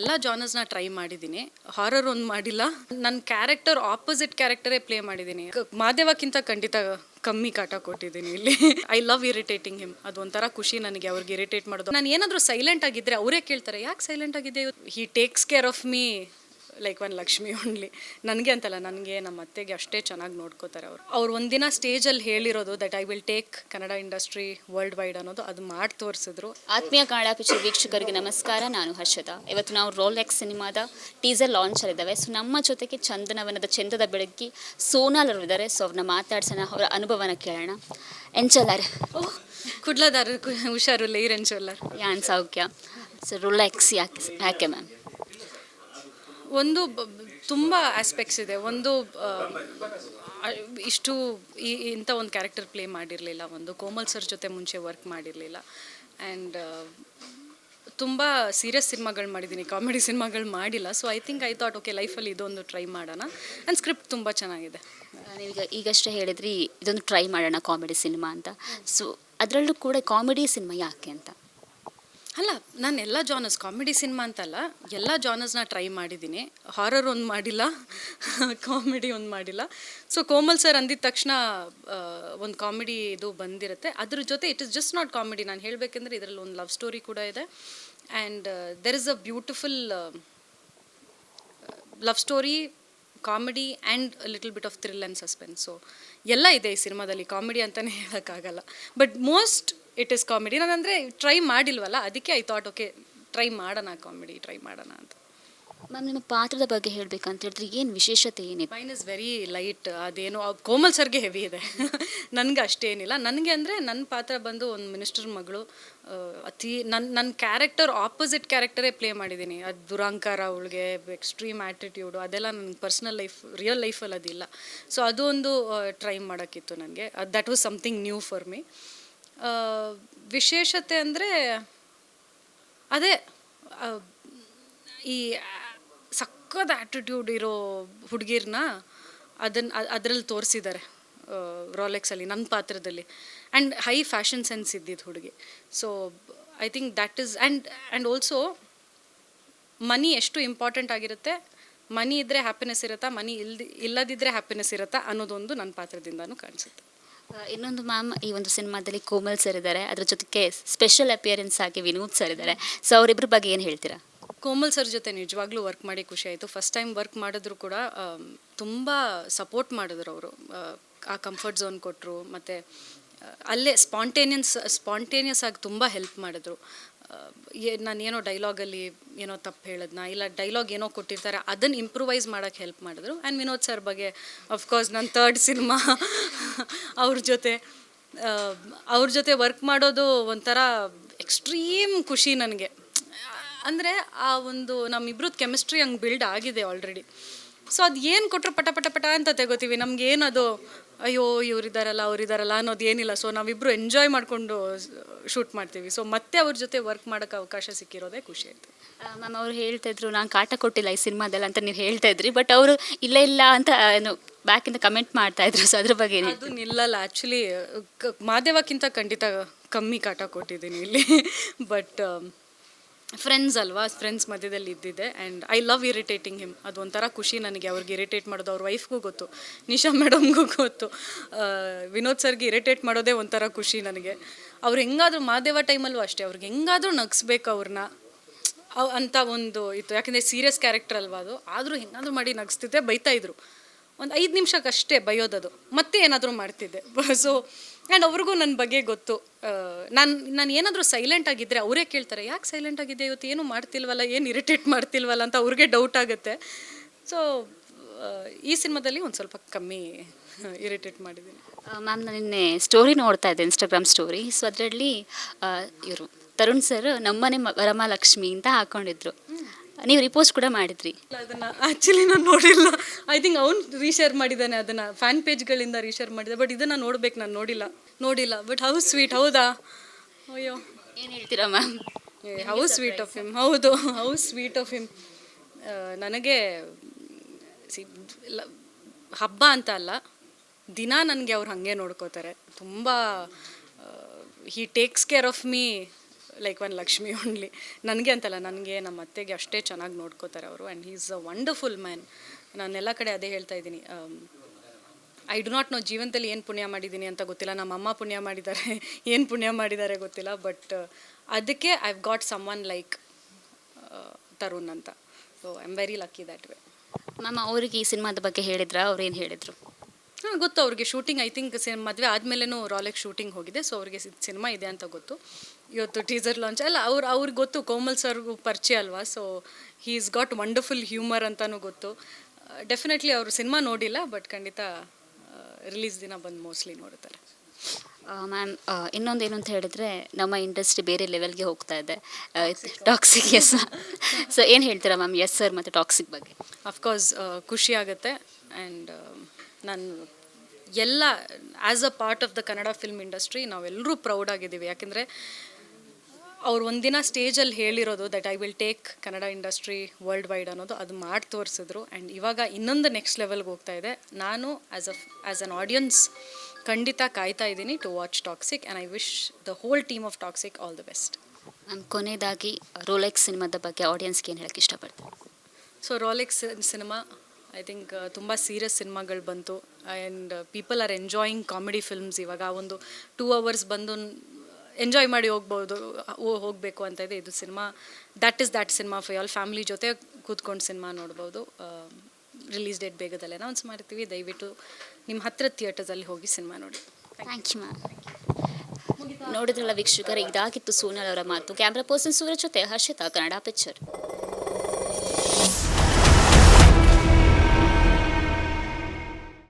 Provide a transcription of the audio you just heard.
ಎಲ್ಲ ಜಾನರ್ಸ್ನ ಟ್ರೈ ಮಾಡಿದ್ದೀನಿ. ಹಾರರ್ ಒಂದು ಮಾಡಿಲ್ಲ. ನನ್ನ ಕ್ಯಾರೆಕ್ಟರ್ ಆಪೋಸಿಟ್ ಕ್ಯಾರೆಕ್ಟರೇ ಪ್ಲೇ ಮಾಡಿದ್ದೀನಿ. ಮಾದೇವಕ್ಕಿಂತ ಖಂಡಿತ ಕಮ್ಮಿ ಕಾಟ ಕೊಟ್ಟಿದ್ದೀನಿ ಇಲ್ಲಿ. I love irritating him. ಅದು ಒಂಥರ ಖುಷಿ ನನಗೆ ಅವ್ರಿಗೆ ಇರಿಟೇಟ್ ಮಾಡೋದು. ನಾನು ಏನಾದರೂ ಸೈಲೆಂಟ್ ಆಗಿದ್ದರೆ ಅವರೇ ಕೇಳ್ತಾರೆ, ಯಾಕೆ ಸೈಲೆಂಟ್ ಆಗಿದೆ, he takes care of me like one Lakshmi only. ನನಗೆ ಅಂತಲ್ಲ, ನನಗೆ ನಮ್ಮ ಅತ್ತೆಗೆ ಅಷ್ಟೇ ಚೆನ್ನಾಗಿ ನೋಡ್ಕೋತಾರೆ ಅವ್ರು ಒಂದಿನ ಸ್ಟೇಜಲ್ಲಿ ಹೇಳಿರೋದು that I will take Kannada industry world wide ಅನ್ನೋದು, ಅದು ಮಾಡಿ ತೋರಿಸಿದ್ರು. ಆತ್ಮೀಯ ಕನ್ನಡ ಪಿಕ್ಚರ್ ವೀಕ್ಷಕರಿಗೆ ನಮಸ್ಕಾರ. ನಾನು ಹರ್ಷಿತಾ. ಇವತ್ತು ನಾವು ರೋಲೆಕ್ಸ್ ಸಿನಿಮಾದ ಟೀಸರ್ ಲಾಂಚಲ್ಲಿದ್ದಾವೆ. ಸೊ ನಮ್ಮ ಜೊತೆಗೆ ಚಂದನವನದ ಚಂದದ ಬೆಳಗ್ಗೆ ಸೋನಾಲ್ ಅವರು ಇದ್ದಾರೆ. ಸೊ ಅವ್ರನ್ನ ಮಾತಾಡ್ಸೋಣ, ಅವರ ಅನುಭವನ ಕೇಳೋಣ. ಎಂಚಲ್ಲಾರೆ ಕುಡ್ಲದಾರ ಹುಷಾರು ಲೈರೆಂಚಲ್ಲರ್ ಯಾನ್ ಸೌಖ್ಯ. ಸೊ ರೋಲೆಕ್ಸ್ ಯಾಕೆ ಮ್ಯಾಮ್? ಒಂದು ತುಂಬ ಆಸ್ಪೆಕ್ಟ್ಸ್ ಇದೆ. ಒಂದು ಇಷ್ಟು ಇಂಥ ಒಂದು ಕ್ಯಾರೆಕ್ಟರ್ ಪ್ಲೇ ಮಾಡಿರಲಿಲ್ಲ. ಒಂದು ಕೋಮಲ್ ಸರ್ ಜೊತೆ ಮುಂಚೆ ವರ್ಕ್ ಮಾಡಿರಲಿಲ್ಲ. ಆ್ಯಂಡ್ ತುಂಬ ಸೀರಿಯಸ್ ಸಿನಿಮಾಗಳು ಮಾಡಿದ್ದೀನಿ, ಕಾಮಿಡಿ ಸಿನಿಮಾಗಳು ಮಾಡಿಲ್ಲ. So I think I thought okay, ಲೈಫಲ್ಲಿ ಇದೊಂದು ಟ್ರೈ ಮಾಡೋಣ. ಆ್ಯಂಡ್ ಸ್ಕ್ರಿಪ್ಟ್ ತುಂಬ ಚೆನ್ನಾಗಿದೆ. ನೀವೀಗ ಈಗಷ್ಟೇ ಹೇಳಿದ್ರಿ ಇದೊಂದು ಟ್ರೈ ಮಾಡೋಣ ಕಾಮಿಡಿ ಸಿನಿಮಾ ಅಂತ. ಸೊ ಅದರಲ್ಲೂ ಕೂಡ ಕಾಮಿಡಿ ಸಿನಿಮಾ ಯಾಕೆ ಅಂತ? ಅಲ್ಲ, ನಾನು ಎಲ್ಲ ಜಾನರ್ಸ್, ಕಾಮಿಡಿ ಸಿನಿಮಾ ಅಂತಲ್ಲ, ಎಲ್ಲ ಜಾನರ್ಸ್ನ ಟ್ರೈ ಮಾಡಿದ್ದೀನಿ. ಹಾರರ್ ಒಂದು ಮಾಡಿಲ್ಲ, ಕಾಮಿಡಿ ಒಂದು ಮಾಡಿಲ್ಲ. ಸೊ ಕೋಮಲ್ ಸರ್ ಅಂದಿದ ತಕ್ಷಣ ಒಂದು ಕಾಮಿಡಿ ಇದು ಬಂದಿರುತ್ತೆ. ಅದ್ರ ಜೊತೆ it is just not comedy. ನಾನು ಹೇಳಬೇಕೆಂದ್ರೆ ಇದರಲ್ಲಿ ಒಂದು ಲವ್ ಸ್ಟೋರಿ ಕೂಡ ಇದೆ. And there is a beautiful love story, comedy and little bit of thrill and suspense. So ಎಲ್ಲ ಇದೆ ಈ ಸಿನಿಮಾದಲ್ಲಿ. ಕಾಮಿಡಿ ಅಂತಲೇ ಹೇಳೋಕ್ಕಾಗಲ್ಲ, but most it is comedy. ನಾನಂದರೆ ಟ್ರೈ ಮಾಡಿಲ್ವಲ್ಲ, ಅದಕ್ಕೆ ಐ ಥಾಟ್ ಓಕೆ, ಟ್ರೈ ಮಾಡೋಣ, ಕಾಮಿಡಿ ಟ್ರೈ ಮಾಡೋಣ ಅಂತ. ಮ್ಯಾಮ್, ನಿಮ್ಮ ಪಾತ್ರದ ಬಗ್ಗೆ ಹೇಳಬೇಕಂತ ಹೇಳಿದ್ರೆ ಏನು ವಿಶೇಷತೆ ಏನಿದೆ? Main is very light. ಅದೇನೋ ಕೋಮಲ್ ಸರ್ಗೆ ಹೆವಿ ಇದೆ, ನನಗೆ ಅಷ್ಟೇನಿಲ್ಲ. ನನಗೆ ಅಂದರೆ ನನ್ನ ಪಾತ್ರ ಬಂದು ಒಂದು ಮಿನಿಸ್ಟರ್ ಮಗಳು. ನನ್ನ ಕ್ಯಾರೆಕ್ಟರ್ ಆಪೋಸಿಟ್ ಕ್ಯಾರೆಕ್ಟರೇ ಪ್ಲೇ ಮಾಡಿದ್ದೀನಿ. ಅದು ದುರಂಕಾರ, ಅವಳಿಗೆ ಎಕ್ಸ್ಟ್ರೀಮ್ ಆ್ಯಟಿಟ್ಯೂಡು, ಅದೆಲ್ಲ ನನ್ನ ಪರ್ಸ್ನಲ್ ಲೈಫ್, ರಿಯಲ್ ಲೈಫಲ್ಲಿ ಅದಿಲ್ಲ. ಸೊ ಅದು ಒಂದು ಟ್ರೈ ಮಾಡೋಕ್ಕಿತ್ತು ನನಗೆ. That was something new for me. ವಿಶೇಷತೆ ಅಂದರೆ ಅದೇ ಈ ಸಕ್ಕದ ಆ್ಯಟಿಟ್ಯೂಡ್ ಇರೋ ಹುಡುಗಿರನ್ನ ಅದರಲ್ಲಿ ತೋರಿಸಿದ್ದಾರೆ ರೋಲೆಕ್ಸಲ್ಲಿ, ನನ್ನ ಪಾತ್ರದಲ್ಲಿ. ಆ್ಯಂಡ್ ಹೈ ಫ್ಯಾಷನ್ ಸೆನ್ಸ್ ಇದ್ದಿದ್ದು ಹುಡುಗಿ. So I think that is and also money ಎಷ್ಟು ಇಂಪಾರ್ಟೆಂಟ್ ಆಗಿರುತ್ತೆ, ಮನಿ ಇದ್ದರೆ ಹ್ಯಾಪಿನೆಸ್ ಇರುತ್ತಾ, ಮನಿ ಇಲ್ಲದಿದ್ದರೆ ಹ್ಯಾಪಿನೆಸ್ ಇರುತ್ತಾ ಅನ್ನೋದೊಂದು ನನ್ನ ಪಾತ್ರದಿಂದನೂ ಕಾಣಿಸುತ್ತೆ. ಇನ್ನೊಂದು ಮ್ಯಾಮ್, ಈ ಒಂದು ಸಿನಿಮಾದಲ್ಲಿ ಕೋಮಲ್ ಸರ್ ಇದ್ದಾರೆ, ಅದ್ರ ಜೊತೆಗೆ ಸ್ಪೆಷಲ್ ಅಪಿಯರೆನ್ಸ್ ಆಗಿ ವಿನೋದ್ ಸರ್ ಇದ್ದಾರೆ. ಸೊ ಅವರಿಬ್ಬರ ಬಗ್ಗೆ ಏನು ಹೇಳ್ತೀರಾ? ಕೋಮಲ್ ಸರ್ ಜೊತೆ ನಿಜವಾಗ್ಲೂ ವರ್ಕ್ ಮಾಡಿ ಖುಷಿ ಆಯಿತು. ಫಸ್ಟ್ ಟೈಮ್ ವರ್ಕ್ ಮಾಡಿದ್ರು ಕೂಡ ತುಂಬ ಸಪೋರ್ಟ್ ಮಾಡಿದ್ರು ಅವರು. ಆ ಕಂಫರ್ಟ್ ಝೋನ್ ಕೊಟ್ಟರು, ಮತ್ತು ಅಲ್ಲೇ ಸ್ಪಾಂಟೇನಿಯಸ್ ಆಗಿ ತುಂಬ ಹೆಲ್ಪ್ ಮಾಡಿದ್ರು. ನಾನೇನೋ ಡೈಲಾಗಲ್ಲಿ ಏನೋ ತಪ್ಪು ಹೇಳಿದ್ನ, ಇಲ್ಲ ಡೈಲಾಗ್ ಏನೋ ಕೊಟ್ಟಿರ್ತಾರೆ ಅದನ್ನು ಇಂಪ್ರೂವೈಸ್ ಮಾಡೋಕ್ಕೆ ಹೆಲ್ಪ್ ಮಾಡಿದ್ರು. ಆ್ಯಂಡ್ ವಿನೋದ್ ಸರ್ ಬಗ್ಗೆ ಅಫ್ಕೋರ್ಸ್ ನನ್ನ ಥರ್ಡ್ ಸಿನಿಮಾ ಅವ್ರ ಜೊತೆ ವರ್ಕ್ ಮಾಡೋದು ಒಂಥರ ಎಕ್ಸ್ಟ್ರೀಮ್ ಖುಷಿ ನನಗೆ. ಅಂದರೆ ಆ ಒಂದು ನಮ್ಮಿಬ್ರದ್ದು ಕೆಮಿಸ್ಟ್ರಿ ಹಂಗೆ ಬಿಲ್ಡ್ ಆಗಿದೆ ಆಲ್ರೆಡಿ. ಸೊ ಅದು ಏನು ಕೊಟ್ಟರು ಪಟ ಪಟ ಪಟ ಅಂತ ತೆಗೋತೀವಿ. ನಮಗೇನದು ಅಯ್ಯೋ ಇವರಿದ್ದಾರಲ್ಲ ಅವರಿದ್ದಾರಲ್ಲ ಅನ್ನೋದು ಏನಿಲ್ಲ. ಸೊ ನಾವಿಬ್ಬರು ಎಂಜಾಯ್ ಮಾಡಿಕೊಂಡು ಶೂಟ್ ಮಾಡ್ತೀವಿ. ಸೊ ಮತ್ತೆ ಅವ್ರ ಜೊತೆ ವರ್ಕ್ ಮಾಡೋಕ್ಕೆ ಅವಕಾಶ ಸಿಕ್ಕಿರೋದೇ ಖುಷಿ ಆಯಿತು. ಮ್ಯಾಮ್, ಅವ್ರು ಹೇಳ್ತಾ ಇದ್ರು ನಾನು ಕಾಟ ಕೊಟ್ಟಿಲ್ಲ ಈ ಸಿನಿಮಾದಲ್ಲಿ ಅಂತ ನೀವು ಹೇಳ್ತಾ ಇದ್ರಿ, ಬಟ್ ಅವರು ಇಲ್ಲ ಅಂತ ಏನು ಬ್ಯಾಕಿಂದ ಕಮೆಂಟ್ ಮಾಡ್ತಾ ಇದ್ರು. ಸೊ ಅದ್ರ ಬಗ್ಗೆ ಅದು ನಿಲ್ಲಲ್ಲ. ಆ್ಯಕ್ಚುಲಿ ಮಾದೇವಕ್ಕಿಂತ ಖಂಡಿತ ಕಮ್ಮಿ ಕಾಟ ಕೊಟ್ಟಿದ್ದೀನಿ ಇಲ್ಲಿ. ಬಟ್ ಫ್ರೆಂಡ್ಸ್ ಅಲ್ವಾ, ಫ್ರೆಂಡ್ಸ್ ಮಧ್ಯದಲ್ಲಿ ಇದ್ದಿದ್ದೆ. And I love irritating him. ಅದು ಒಂಥರ ಖುಷಿ ನನಗೆ ಅವ್ರಿಗೆ ಇರಿಟೇಟ್ ಮಾಡೋದು. ಅವ್ರ ವೈಫ್ಗೂ ಗೊತ್ತು, ನಿಶಾ ಮೇಡಮ್ಗೂ ಗೊತ್ತು. ವಿನೋದ್ ಸರ್ಗೆ ಇರಿಟೇಟ್ ಮಾಡೋದೇ ಒಂಥರ ಖುಷಿ ನನಗೆ. ಅವ್ರು ಹೆಂಗಾದರೂ ಮಾದೇವ ಟೈಮಲ್ಲೂ ಅಷ್ಟೇ, ಅವ್ರಿಗೆ ಹೆಂಗಾದರೂ ನಗಿಸ್ಬೇಕು ಅವ್ರನ್ನ ಅಂತ ಒಂದು ಇತ್ತು. ಯಾಕೆಂದರೆ ಸೀರಿಯಸ್ ಕ್ಯಾರೆಕ್ಟರ್ ಅಲ್ವಾ ಅದು. ಆದರೂ ಹೆಂಗಾದರೂ ಮಾಡಿ ನಗಿಸ್ತಿದ್ದೆ. ಬೈತಾಯಿದ್ರು, ಒಂದು 5 ನಿಮಿಷಕ್ಕಷ್ಟೇ ಬೈಯೋದದು, ಮತ್ತೆ ಏನಾದರೂ ಮಾಡ್ತಿದ್ದೆ. ಸೊ ಆ್ಯಂಡ್ ಅವ್ರಿಗೂ ನನ್ನ ಬಗ್ಗೆ ಗೊತ್ತು. ನಾನು ಏನಾದರೂ ಸೈಲೆಂಟ್ ಆಗಿದ್ದರೆ ಅವರೇ ಕೇಳ್ತಾರೆ, ಯಾಕೆ ಸೈಲೆಂಟ್ ಆಗಿದೆ ಇವತ್ತು, ಏನು ಮಾಡ್ತಿಲ್ವಲ್ಲ, ಏನು ಇರಿಟೇಟ್ ಮಾಡ್ತಿಲ್ವಲ್ಲ ಅಂತ ಅವ್ರಿಗೆ ಡೌಟ್ ಆಗುತ್ತೆ. ಸೊ ಈ ಸಿನಿಮಾದಲ್ಲಿ ಒಂದು ಸ್ವಲ್ಪ ಕಮ್ಮಿ ಇರಿಟೇಟ್ ಮಾಡಿದ್ದೀನಿ. ಮ್ಯಾಮ್, ನಾನು ನಿನ್ನೆ ಸ್ಟೋರಿ ನೋಡ್ತಾ ಇದ್ದೆ, ಇನ್ಸ್ಟಾಗ್ರಾಮ್ ಸ್ಟೋರಿ. ಸೊ ಅದರಲ್ಲಿ ಇವರು ತರುಣ್ ಸರ್ ನಮ್ಮನೆ ವರಮಹಾಲಕ್ಷ್ಮಿ ಅಂತ ಹಾಕ್ಕೊಂಡಿದ್ರು. ನೀವು ರಿಪೋಸ್ಟ್ ಕೂಡ ಮಾಡಿದ್ರಿ. ಅದನ್ನು ಆ್ಯಕ್ಚುಲಿ ನಾನು ನೋಡಿಲ್ಲ. ಐ ಥಿಂಕ್ ಅವ್ನು ರೀಶೇರ್ ಮಾಡಿದ್ದಾನೆ, ಅದನ್ನು ಫ್ಯಾನ್ ಪೇಜ್ಗಳಿಂದ ರೀಶೇರ್ ಮಾಡಿದೆ. ಬಟ್ ಇದನ್ನು ನೋಡ್ಬೇಕು, ನಾನು ನೋಡಿಲ್ಲ. But how sweet. ಹೌದಾ? ಅಯ್ಯೋ, ಏನು ಹೇಳ್ತೀರಾ ma'am? How sweet of him. ಹೌದು, ಹೌ ಸ್ವೀಟ್ ಆಫ್ ಹಿಮ್. ನನಗೆ ಹಬ್ಬ ಅಂತ ಅಲ್ಲ, ದಿನ ನನಗೆ ಅವ್ರು ಹಾಗೆ ನೋಡ್ಕೋತಾರೆ. ತುಂಬ he takes care of me like one Lakshmi only. ನನಗೆ ಅಂತಲ್ಲ, ನನಗೆ ನಮ್ಮ ಅತ್ತೆಗೆ ಅಷ್ಟೇ ಚೆನ್ನಾಗಿ ನೋಡ್ಕೋತಾರೆ ಅವರು. And he is a wonderful man. ನಾನೆಲ್ಲ ಕಡೆ ಅದೇ ಹೇಳ್ತಾ ಇದ್ದೀನಿ, ಐ ಡು ನಾಟ್ ನೋ ಜೀವನದಲ್ಲಿ ಏನು ಪುಣ್ಯ ಮಾಡಿದ್ದೀನಿ ಅಂತ ಗೊತ್ತಿಲ್ಲ. ನಮ್ಮ ಅಮ್ಮ ಪುಣ್ಯ ಮಾಡಿದ್ದಾರೆ, ಏನು ಪುಣ್ಯ ಮಾಡಿದ್ದಾರೆ ಗೊತ್ತಿಲ್ಲ. ಬಟ್ ಅದಕ್ಕೆ I have got some one like Tarun ಅಂತ. So I am very lucky that way. Ma'am ಅವ್ರಿಗೆ ಈ ಸಿನಿಮಾದ ಬಗ್ಗೆ ಹೇಳಿದ್ರಾ? ಅವ್ರು ಏನು ಹೇಳಿದರು? ಹಾಂ, ಗೊತ್ತು ಅವ್ರಿಗೆ. ಶೂಟಿಂಗ್ ಐ ಥಿಂಕ್ ಮದುವೆ ಆದಮೇಲೆನೂ ರಾಲೆಕ್ ಶೂಟಿಂಗ್ ಹೋಗಿದೆ. ಸೊ ಅವ್ರಿಗೆ ಸಿನಿಮಾ ಇದೆ ಅಂತ ಗೊತ್ತು. ಇವತ್ತು ಟೀಸರ್ ಲಾಂಚ್ ಅಲ್ಲ, ಅವ್ರಿಗೆ ಗೊತ್ತು, ಕೋಮಲ್ ಸರ್ಗೂ ಪರಿಚಯ ಅಲ್ವಾ. So he is got wonderful humour ಅಂತಲೂ ಗೊತ್ತು. ಡೆಫಿನೆಟ್ಲಿ ಅವರು ಸಿನಿಮಾ ನೋಡಿಲ್ಲ, ಬಟ್ ಖಂಡಿತ ರಿಲೀಸ್ ದಿನ ಬಂದು ಮೋಸ್ಟ್ಲಿ ನೋಡ್ತಾರೆ. ಮ್ಯಾಮ್ ಇನ್ನೊಂದೇನು ಅಂತ ಹೇಳಿದ್ರೆ, ನಮ್ಮ ಇಂಡಸ್ಟ್ರಿ ಬೇರೆ ಲೆವೆಲ್ಗೆ ಹೋಗ್ತಾ ಇದೆ. Toxic S. ಸೊ ಏನು ಹೇಳ್ತೀರಾ ಮ್ಯಾಮ್ ಎಸ್ ಸರ್ ಮತ್ತು ಟಾಕ್ಸಿಕ್ ಬಗ್ಗೆ? ಅಫ್ಕೋರ್ಸ್ ಖುಷಿ ಆಗುತ್ತೆ. ಆ್ಯಂಡ್ ನಾನು ಎಲ್ಲ as a part of the Kannada film industry ನಾವೆಲ್ಲರೂ ಪ್ರೌಡ್ ಆಗಿದ್ದೀವಿ. ಯಾಕೆಂದರೆ ಅವ್ರು ಒಂದಿನ ಸ್ಟೇಜಲ್ಲಿ ಹೇಳಿರೋದು that I will take Kannada industry world wide ಅನ್ನೋದು, ಅದು ಮಾಡಿ ತೋರಿಸಿದ್ರು. ಆ್ಯಂಡ್ ಇವಾಗ ಇನ್ನೊಂದು ನೆಕ್ಸ್ಟ್ ಲೆವೆಲ್ಗೆ ಹೋಗ್ತಾ ಇದೆ. ನಾನು ಆ್ಯಸ್ ಅನ್ ಆಡಿಯನ್ಸ್ ಖಂಡಿತ ಕಾಯ್ತಾ ಇದ್ದೀನಿ to watch Toxic. And I wish the whole team of Toxic all the best. Ma'am ಕೊನೆಯದಾಗಿ ರೋಲೆಕ್ಸ್ ಸಿನಿಮಾದ ಬಗ್ಗೆ ಆಡಿಯನ್ಸ್ಗೆ ಏನು ಹೇಳೋಕ್ಕೆ ಇಷ್ಟಪಡ್ತೀನಿ? So Rolex cinema I think ತುಂಬ ಸೀರಿಯಸ್ ಸಿನಿಮಾಗಳು ಬಂತು. And people are enjoying comedy films. ಇವಾಗ ಒಂದು 2 hours ಬಂದು ಎಂಜಾಯ್ ಮಾಡಿ ಹೋಗಬೇಕು ಅಂತ ಇದೆ. ಇದು cinema that cinema for all. Family ಜೊತೆ ಕೂತ್ಕೊಂಡು ಸಿನಿಮಾ ನೋಡ್ಬೋದು. ರಿಲೀಸ್ ಡೇಟ್ ಬೇಗದಲ್ಲೇ ಅನೌನ್ಸ್ ಮಾಡ್ತೀವಿ. ದಯವಿಟ್ಟು ನಿಮ್ಮ ಹತ್ತಿರ ಥಿಯೇಟರ್ಸಲ್ಲಿ ಹೋಗಿ ಸಿನಿಮಾ ನೋಡಿ. Thank you ma'am. ನೋಡಿದ್ರಲ್ಲ ವೀಕ್ಷಕರೇ, ಇದಾಗಿತ್ತು ಸೋನಾಲ್ ಅವರ ಮಾತು. ಕ್ಯಾಮ್ರಾ ಪರ್ಸನ್ ಸೂರಜ್ ಜೊತೆ ಹರ್ಷಿತಾ, ಕನ್ನಡ ಪಿಕ್ಚರ್.